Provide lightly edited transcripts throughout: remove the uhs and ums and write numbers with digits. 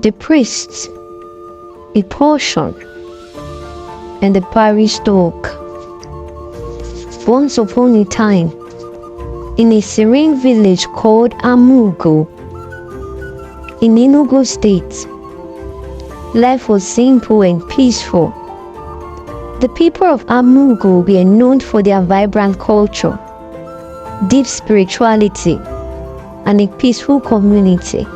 the priests, a portion, and the parish dog. Once upon a time, in a serene village called Amugo, in Enugu State, life was simple and peaceful. The people of Amugo were known for their vibrant culture, deep spirituality, and a peaceful community.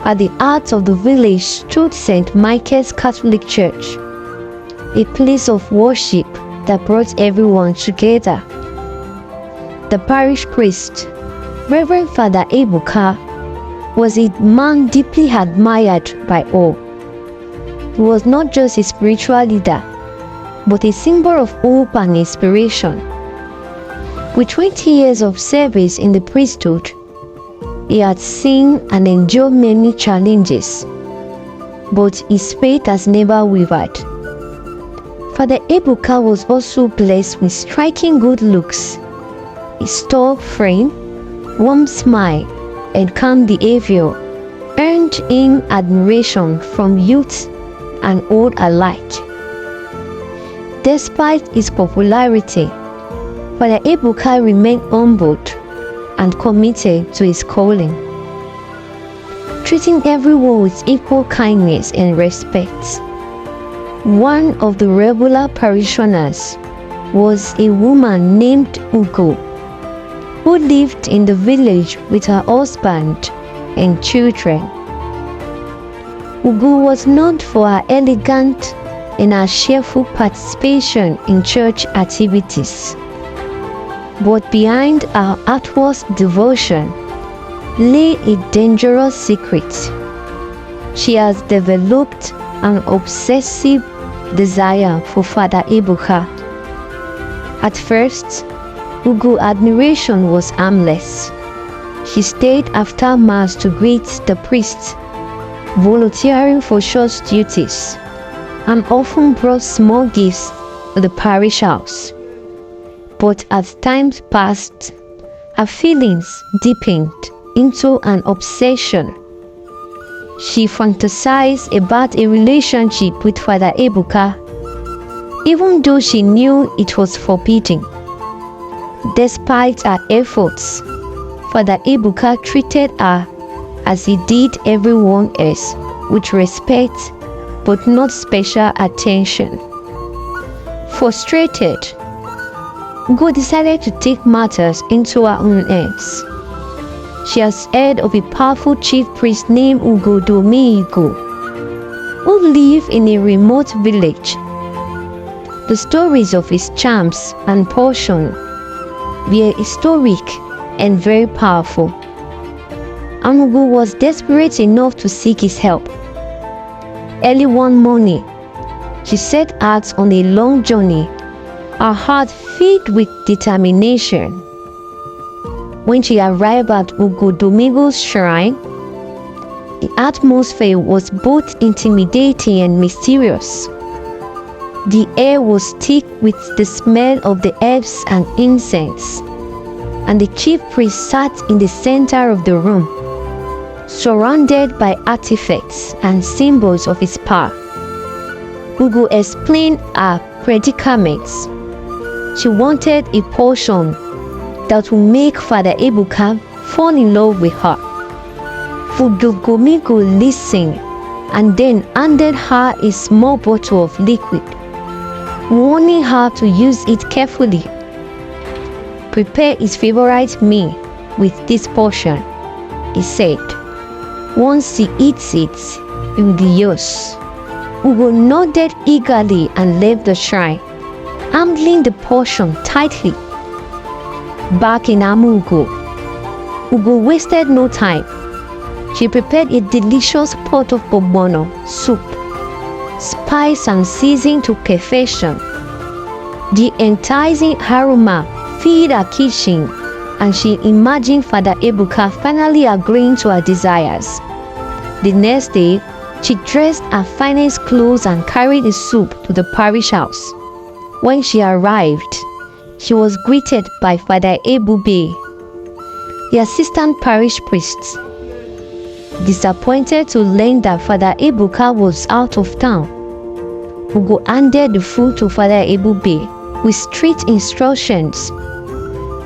At the heart of the village stood St. Michael's Catholic Church, a place of worship that brought everyone together. The parish priest, Reverend Father Ebuka, was a man deeply admired by all. He was not just a spiritual leader, but a symbol of hope and inspiration. With 20 years of service in the priesthood, he had seen and endured many challenges, but his faith has never wavered. Father Ebuka was also blessed with striking good looks, a tall frame, warm smile, and calm behavior earned him admiration from youth and old alike. Despite his popularity, Father Ebuka remained humbled and committed to his calling, treating everyone with equal kindness and respect. One of the regular parishioners was a woman named Ugo, who lived in the village with her husband and children. Ugo was known for her elegant and her cheerful participation in church activities. But behind her outward devotion lay a dangerous secret. She has developed an obsessive desire for Father Ebuka. At first, Ugo's admiration was harmless. She stayed after Mass to greet the priest, volunteering for church duties, and often brought small gifts to the parish house. But as time passed, her feelings deepened into an obsession. She fantasized about a relationship with Father Ebuka, even though she knew it was forbidden. Despite her efforts, Father Ebuka treated her as he did everyone else, with respect but not special attention. Frustrated, Ugo decided to take matters into her own hands. She has heard of a powerful chief priest named Ugo Domingo, who lived in a remote village. The stories of his charms and passion were historic and very powerful, and Ugo was desperate enough to seek his help. Early one morning, she set out on a long journey, her heart filled with determination. When she arrived at Ugo Domingo's shrine, the atmosphere was both intimidating and mysterious. The air was thick with the smell of the herbs and incense, and the chief priest sat in the center of the room, surrounded by artifacts and symbols of his power. Ugo explained her predicaments. She wanted a potion that would make Father Ebuka fall in love with her. Ugo Domingo listened and then handed her a small bottle of liquid, warning her to use it carefully. Prepare his favorite meal with this potion, he said. Once he eats it, it will be yours. Ugo nodded eagerly and left the shrine, handling the potion tightly. Back in Amugo, Ugo wasted no time. She prepared a delicious pot of bobono soup, spiced and seasoned to perfection. The enticing aroma filled her kitchen, and she imagined Father Ebuka finally agreeing to her desires. The next day, she dressed her finest clothes and carried the soup to the parish house. When she arrived, she was greeted by Father Ebube, the assistant parish priest. Disappointed to learn that Father Ebuka was out of town, Ugo handed the food to Father Ebube with strict instructions.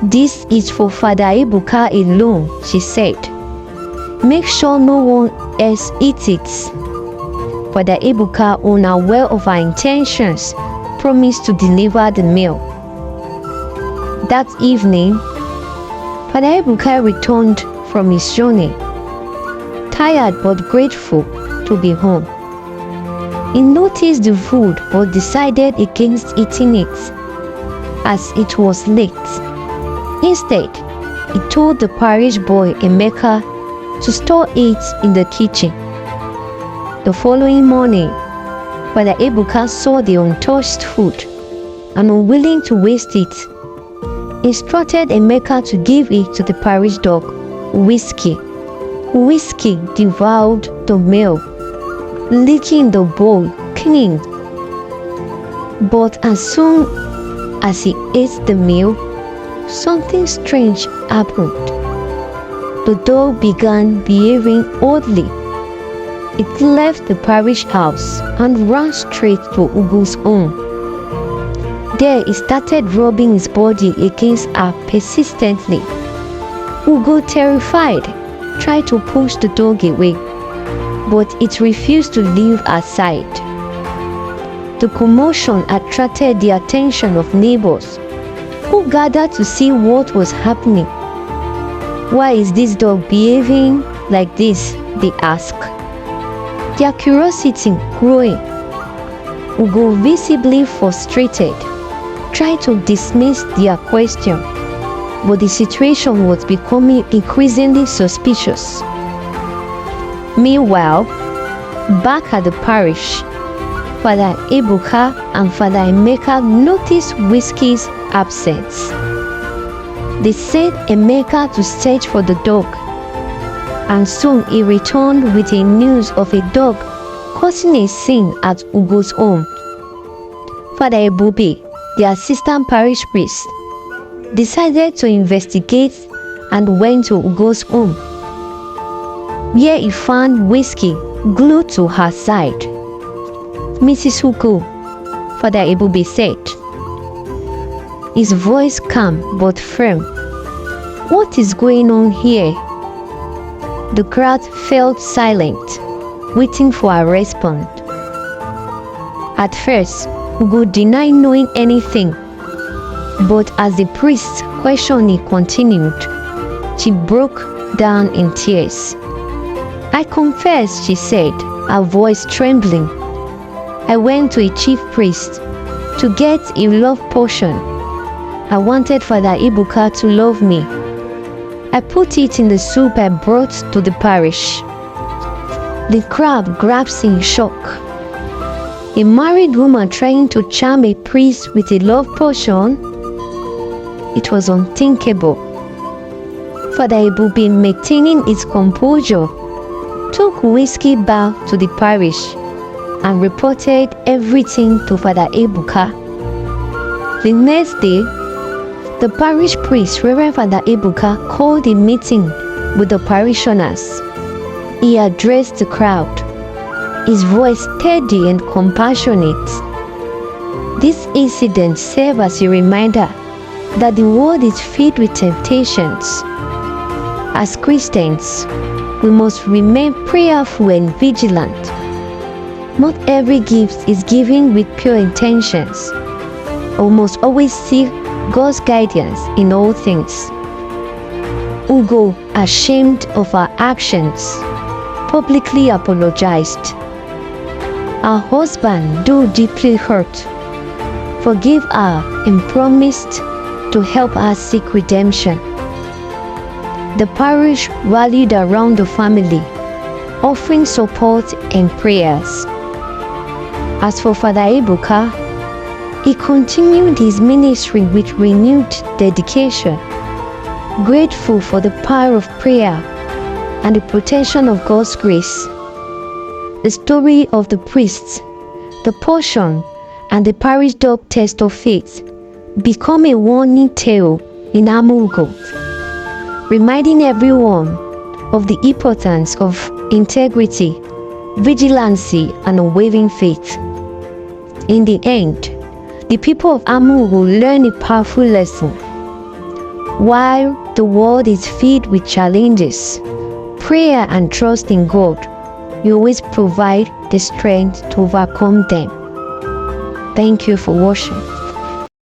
"This is for Father Ebuka alone," she said. "Make sure no one else eats it." Father Ebuka, unaware of her intentions, promised to deliver the meal. That evening, Father Ebuka returned from his journey, tired but grateful to be home. He noticed the food but decided against eating it as it was late. Instead, he told the parish boy Emeka to store it in the kitchen. The following morning, Father Ebuka saw the untouched food and, unwilling to waste it, instructed Emeka to give it to the parish dog, Whiskey. Whiskey devoured the meal, licking the bowl clean. But as soon as he ate the meal, something strange happened. The dog began behaving oddly. It left the parish house and ran straight to Ugo's home. There it started rubbing its body against her persistently. Ugo, terrified, tried to push the dog away, but it refused to leave her side. The commotion attracted the attention of neighbors, who gathered to see what was happening. "Why is this dog behaving like this?" they asked, their curiosity growing. Ugo, visibly frustrated, tried to dismiss their question, but the situation was becoming increasingly suspicious. Meanwhile, back at the parish, Father Ebuka and Father Emeka noticed Whiskey's absence. They sent Emeka to search for the dog, and soon he returned with the news of a dog causing a scene at Ugo's home. Father Ebube, the assistant parish priest, decided to investigate and went to Ugo's home, where he found Whiskey glued to her side. "Mrs. Ugo," Father Ebube said, his voice calm but firm, "what is going on here?" The crowd fell silent, waiting for a response. At first, Ugo denied knowing anything, but as the priest's questioning continued, she broke down in tears. "I confess," she said, her voice trembling, "I went to a chief priest to get a love potion. I wanted Father Ebuka to love me. I put it in the soup I brought to the parish." The crowd grasped in shock. A married woman trying to charm a priest with a love potion? It was unthinkable. Father Ebube, maintaining his composure, took Whiskey back to the parish and reported everything to Father Ebuka. The next day, the parish priest, Reverend Father Ebuka, called a meeting with the parishioners. He addressed the crowd, his voice steady and compassionate. This incident served as a reminder that the world is filled with temptations. As Christians, we must remain prayerful and vigilant. Not every gift is given with pure intentions. We must always seek God's guidance in all things. Ugo, ashamed of her actions, publicly apologized. Her husband, though deeply hurt, forgave her and promised to help her seek redemption. The parish rallied around the family, offering support and prayers. As for Father Ebuka, he continued his ministry with renewed dedication, grateful for the power of prayer and the protection of God's grace. The story of the priests, the potion, and the parish dog test of faith become a warning tale in Amugo, reminding everyone of the importance of integrity, vigilance, and unwavering faith. In the end, the people of Amu will learn a powerful lesson. While the world is filled with challenges, prayer and trust in God will always provide the strength to overcome them. Thank you for watching.